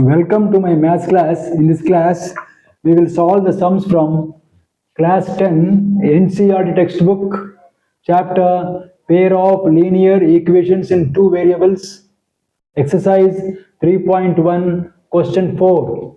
Welcome to my maths class. In this class, we will solve the sums from class 10 NCERT textbook, chapter pair of linear equations in two variables, exercise 3.1, question 4.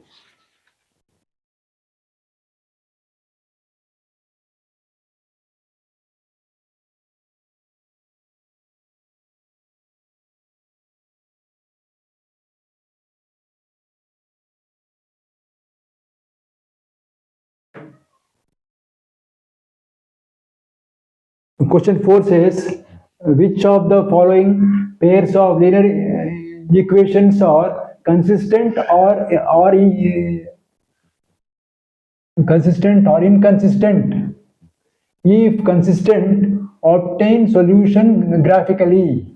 Question 4 says, which of the following pairs of linear equations are consistent or inconsistent? If consistent, obtain solution graphically.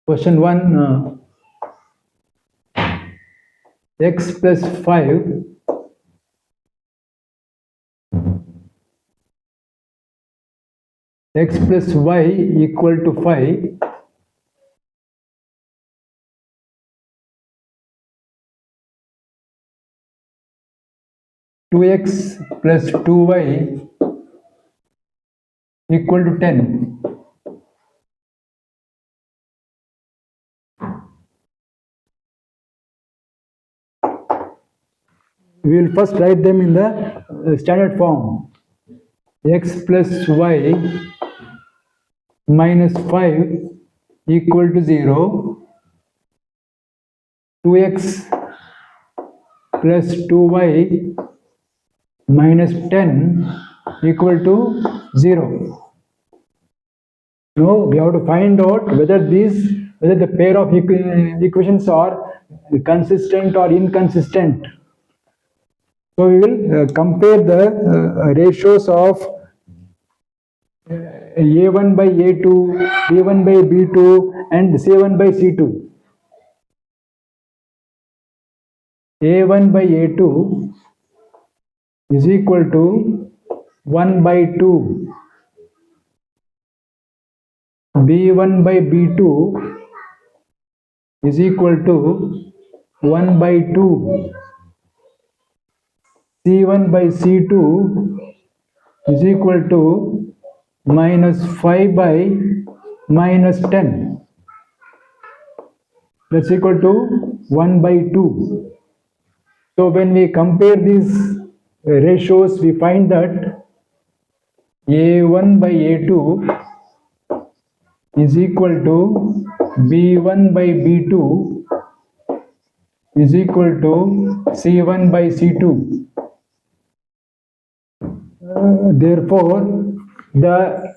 Question 1, x plus 5 x plus y equal to 5 2x plus 2y equal to 10. We will first write them in the standard form. X plus y minus 5 equal to 0. 2x plus 2y minus 10 equal to 0. Now we have to find out whether the pair of equations are consistent or inconsistent. So we will compare the ratios of A1 by A2, B1 by B2 and C1 by C2. A1 by A2 is equal to 1 by 2. B1 by B2 is equal to 1 by 2. C1 by C2 is equal to minus 5 by minus 10. That's equal to 1 by 2. So when we compare these ratios, we find that A1 by A2 is equal to B1 by B2 is equal to C1 by C2. Therefore, the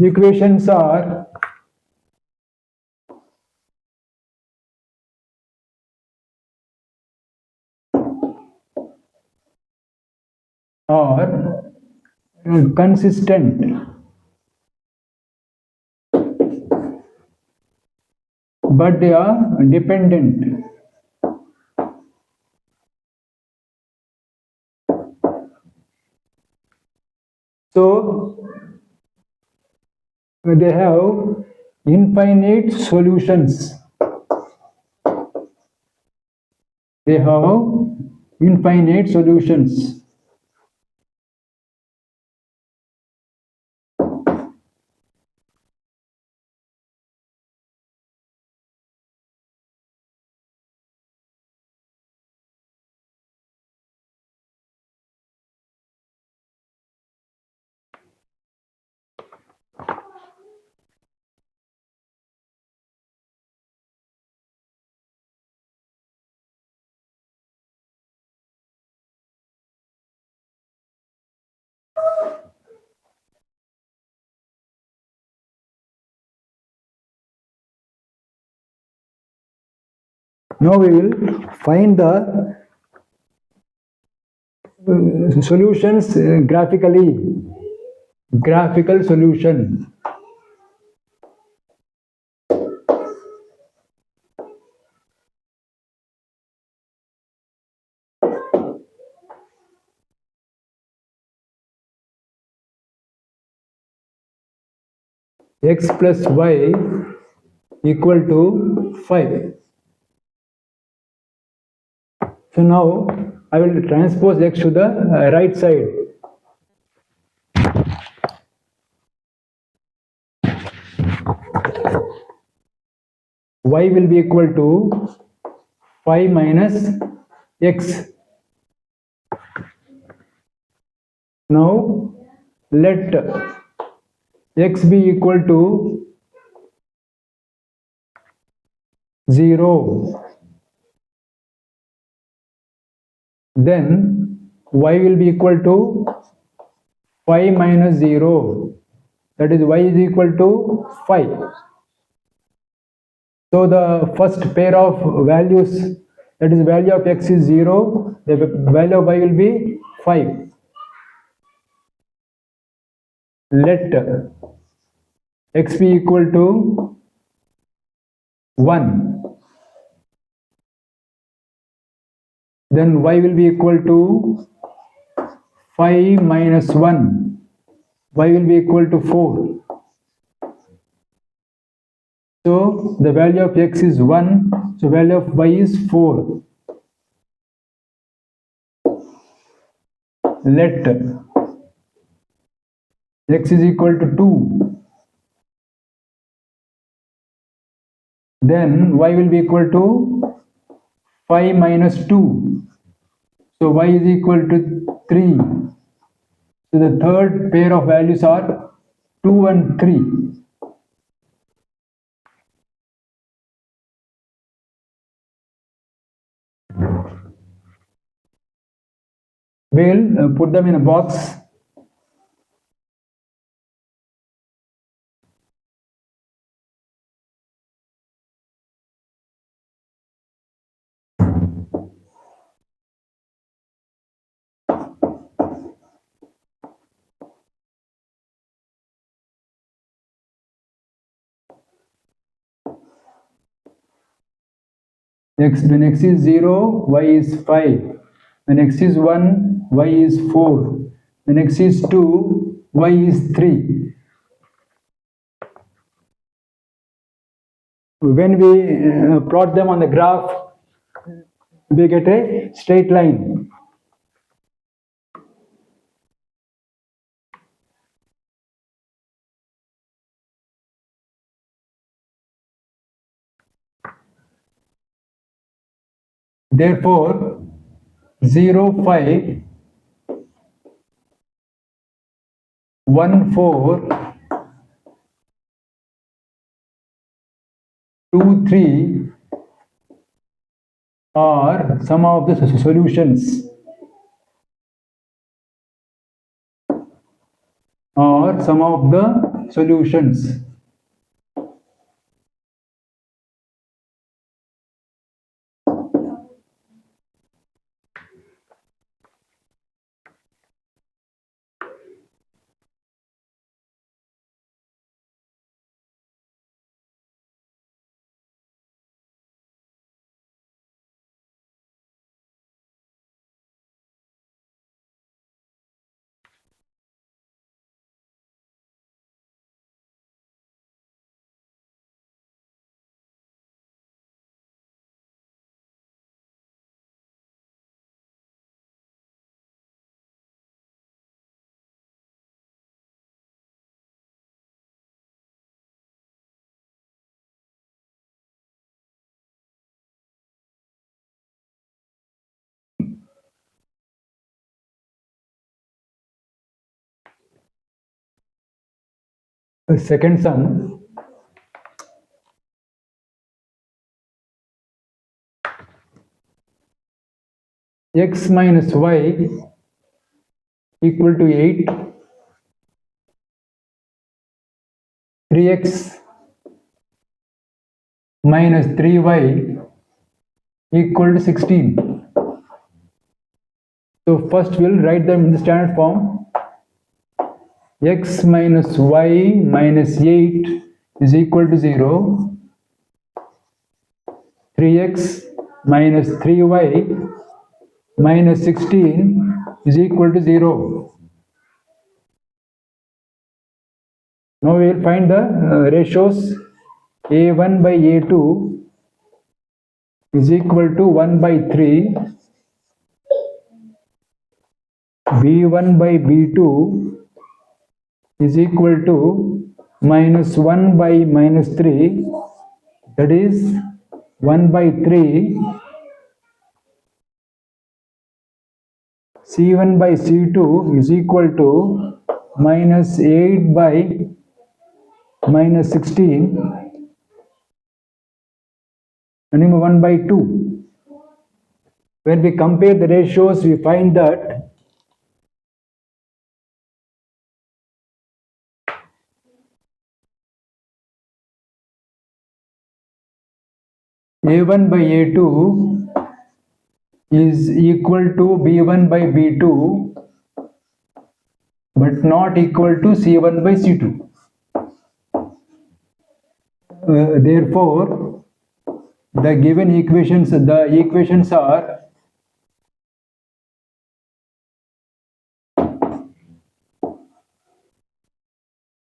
equations are consistent, but they are dependent. So they have infinite solutions. They have infinite solutions. Now we will find the solutions graphically. Graphical solution. x plus y equal to 5. So now I will transpose x to the right side. Y will be equal to 5 minus x. Now let x be equal to 0. Then y will be equal to 5 minus 0. That is y is equal to 5. So the first pair of values, that is value of x is 0, the value of y will be 5. Let x be equal to 1. Then y will be equal to 5 minus 1. Y will be equal to 4. So the value of x is 1. So value of y is 4. Let x is equal to 2. Then y will be equal to 5 minus 2. So y is equal to 3. So the third pair of values are 2 and 3. We'll put them in a box. When x is 0, y is 5. When x is 1, y is 4. When x is 2, y is 3. When we plot them on the graph, we get a straight line. Therefore, 0, 5, 1, 4, 2, 3 are some of the solutions. The second sum, x minus y equal to 8, 3x minus 3y equal to 16. So first we'll write them in the standard form. X minus y minus 8 is equal to 0. 3x minus 3y minus 16 is equal to 0. Now we will find the ratios. A1 by A2 is equal to 1 by 3. B1 by B2 is equal to minus 1 by minus 3, that is 1 by 3. C1 by C2 is equal to minus 8 by minus 16, and 1 by 2. When we compare the ratios, we find that A1 by A2 is equal to B1 by B2, but not equal to C1 by C2. Therefore, the given equations are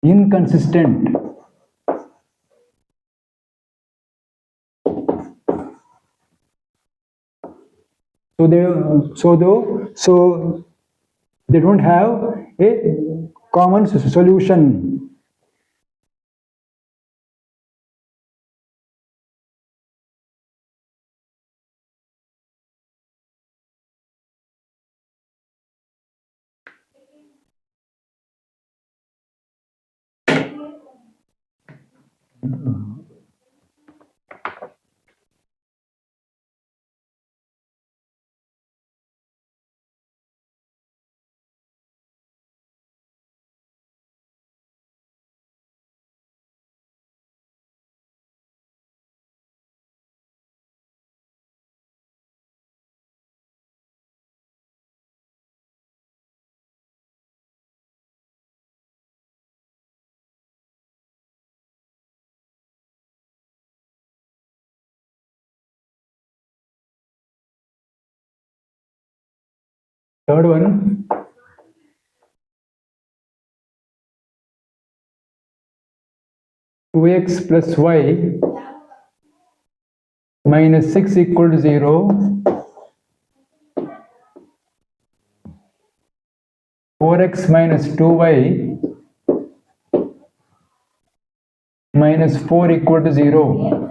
inconsistent. So they don't have a common solution. Third one, 2x plus y minus 6 equal to 0, 4x minus 2y minus 4 equal to 0.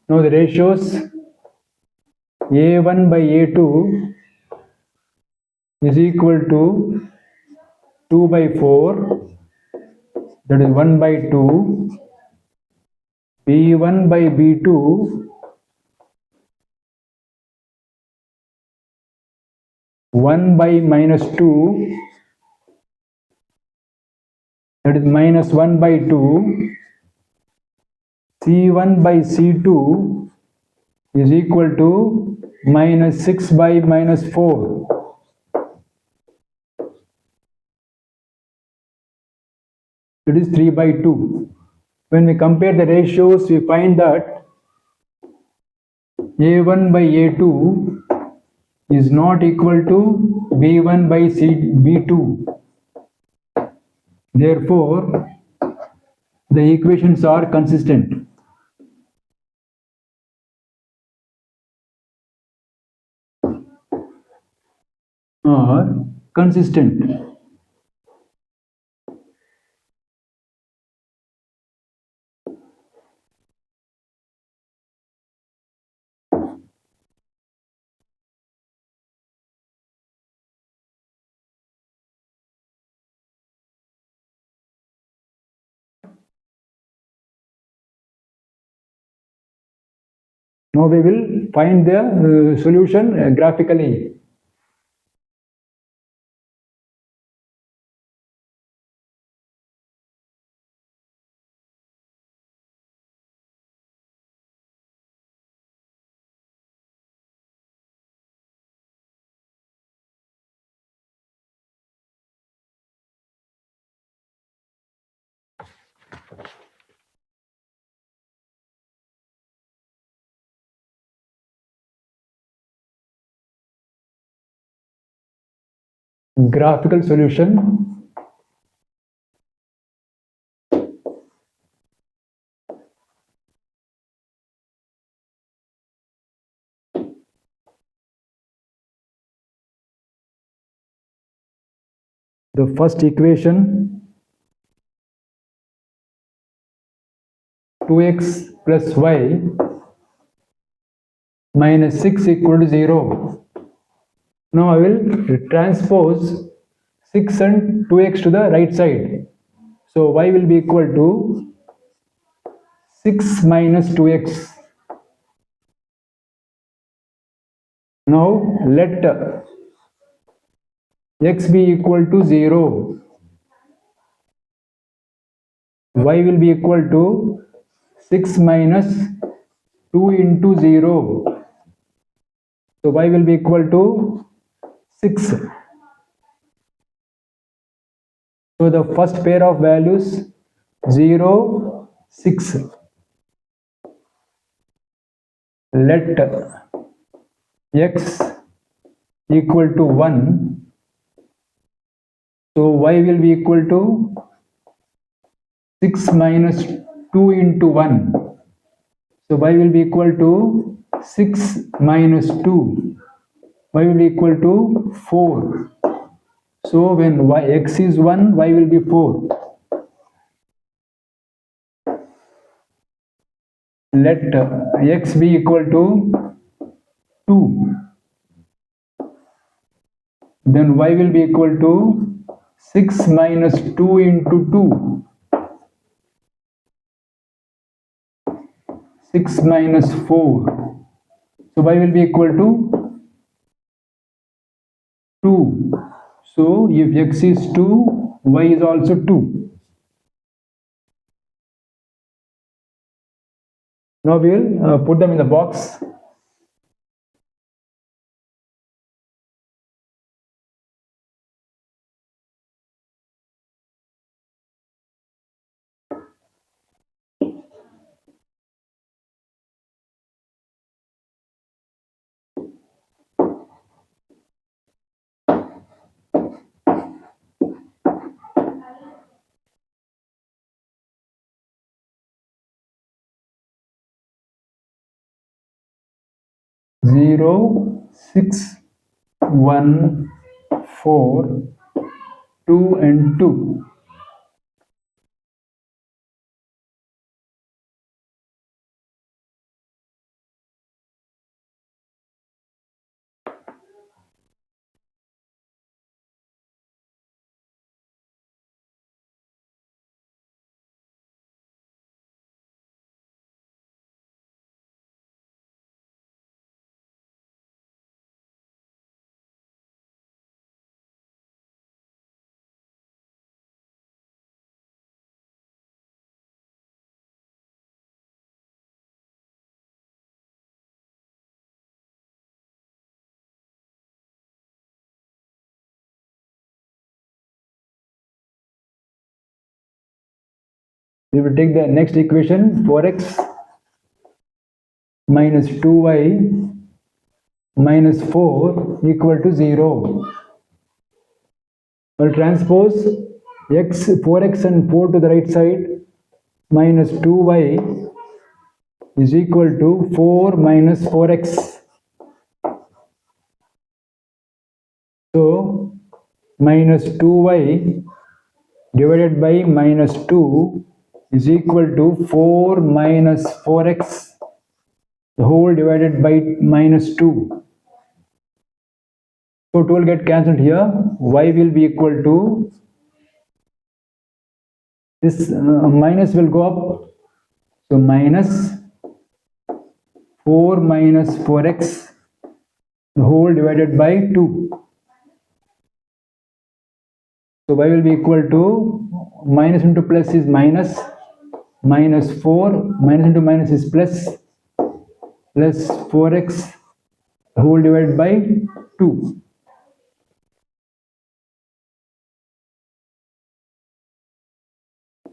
Now the ratios A1 by A2 is equal to 2 by 4, that is 1 by 2. B1 by B2, 1 by minus 2, that is minus 1 by 2. C1 by C2 is equal to minus 6 by minus 4. It is 3 by 2. When we compare the ratios, we find that A1 by A2 is not equal to B1 by B2. Therefore, the equations are consistent. Are consistent. Now we will find the solution graphically. graphical solution. The first equation, 2x plus y minus 6 equal to 0. Now I will transpose 6 and 2x to the right side. So y will be equal to 6 minus 2x. Now let x be equal to 0. Y will be equal to 6 minus 2 into 0. So y will be equal to 6. So the first pair of values 0, 6. Let x equal to 1. So y will be equal to 6 minus 2 into 1. So y will be equal to 6 minus 2. Y will be equal to 4. So when x is 1, y will be 4. Let x be equal to 2. Then y will be equal to 6 minus 2 into 2. 6 minus 4. So y will be equal to 2. So if x is 2, y is also 2. Now we will put them in the box. Zero, 6, 1, 4, 2 and 2. We will take the next equation, 4x minus 2y minus 4 equal to 0. We'll transpose 4x and 4 to the right side. Minus 2y is equal to 4 minus 4x. So minus 2y divided by minus 2 is equal to 4 minus 4x, the whole divided by minus 2. So 2 will get cancelled here. Y will be equal to, this minus will go up. So minus 4 minus 4x, the whole divided by 2. So y will be equal to, minus into plus is minus, minus 4, minus into minus is plus, plus 4x, the whole divided by 2.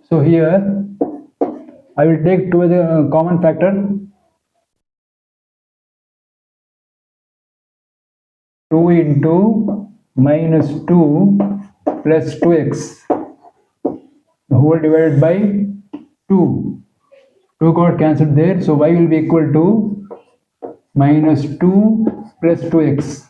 So here I will take 2 as a common factor. 2 into minus 2 plus 2x whole divided by 2. 2 got cancelled there, so y will be equal to minus 2 plus 2x.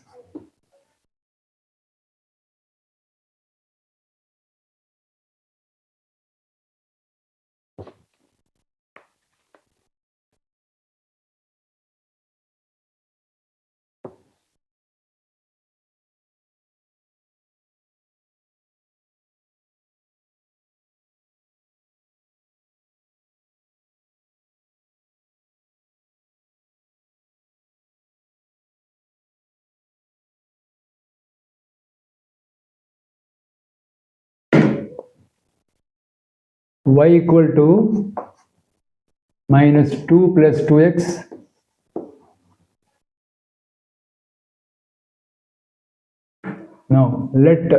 Y equal to minus 2 plus 2x. Now let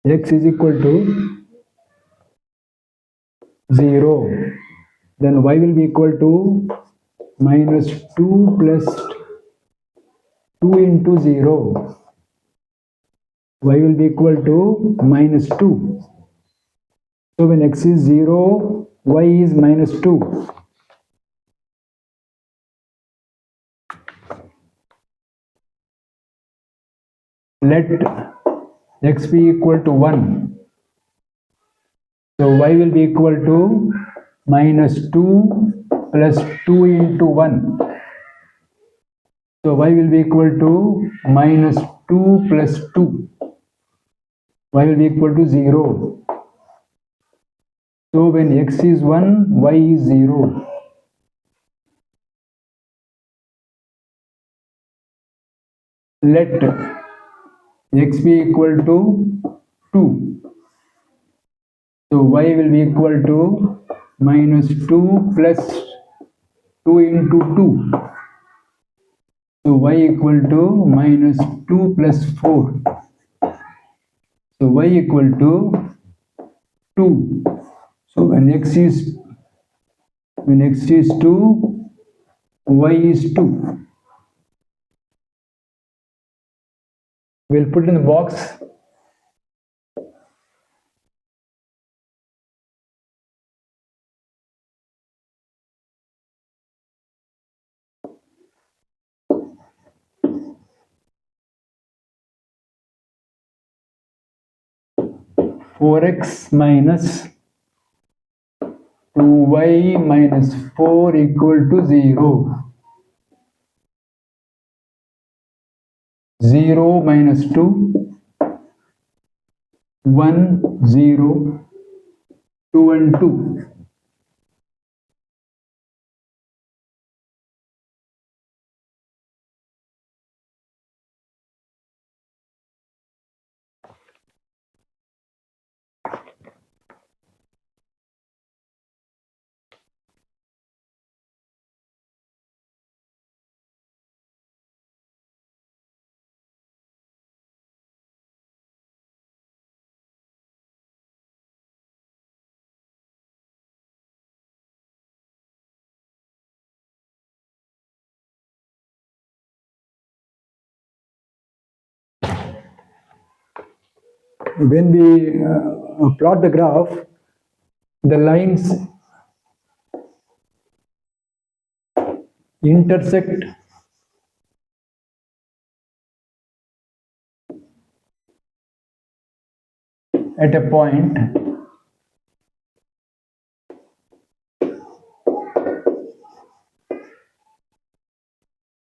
x is equal to 0. Then y will be equal to minus 2 plus 2 into 0. Y will be equal to minus 2. So when x is 0, y is minus 2. Let x be equal to 1. So y will be equal to minus 2 plus 2 into 1. So y will be equal to minus 2 plus 2. Y will be equal to 0. So when x is 1, y is 0. Let x be equal to 2. So y will be equal to minus 2 plus 2 into 2. So y equal to minus 2 plus 4. So y equal to 2. So when x is 2, y is 2. We'll put in the box. Four x minus 2y minus 4 equal to 0. 0 minus 2, 1, 0, 2 and 2. When we plot the graph, the lines intersect at a point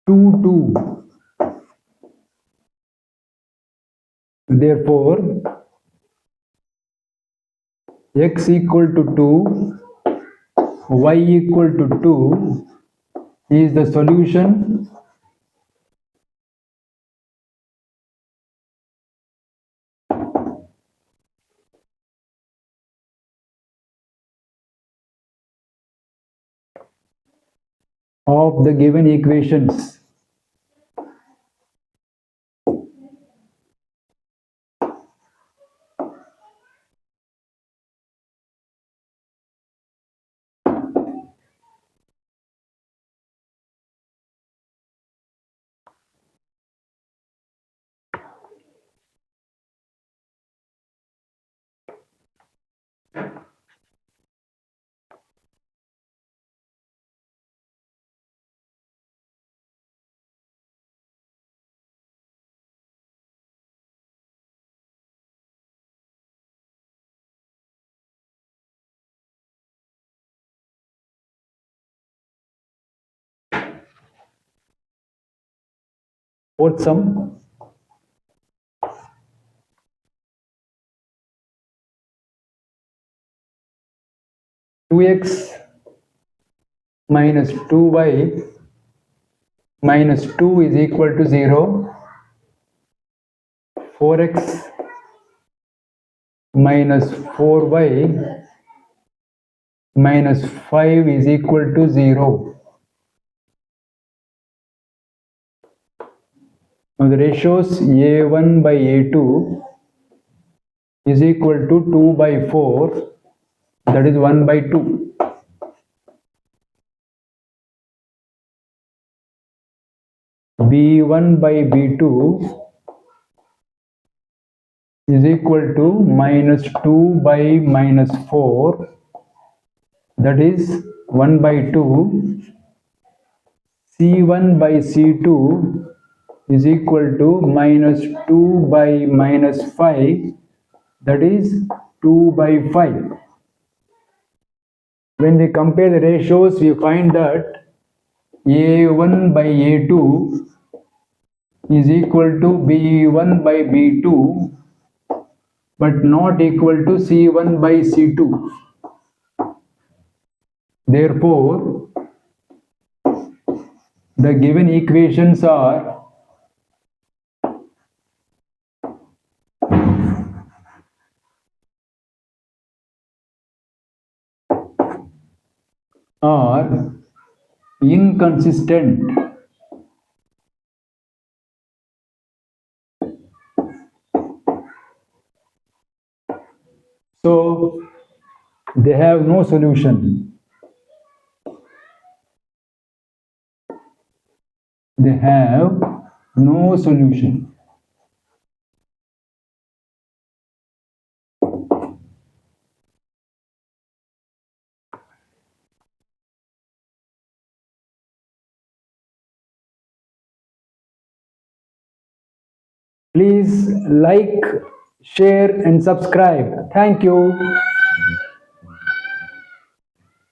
two two. Therefore, x equal to 2, y equal to 2 is the solution of the given equations. Fourth sum. Two x minus 2y minus 2 is equal to 0. 4x minus 4y minus 5 is equal to 0. Now the ratios a1 by a2 is equal to 2 by 4, that is 1 by 2. b1 by b2 is equal to minus 2 by minus 4, that is 1 by 2. c1 by c2 is equal to minus 2 by minus 5, that is 2 by 5. When we compare the ratios, we find that a1 by a2 is equal to b1 by b2 but not equal to c1 by c2. Therefore, the given equations are inconsistent. So they have no solution. They have no solution. Please like, share and subscribe. Thank you.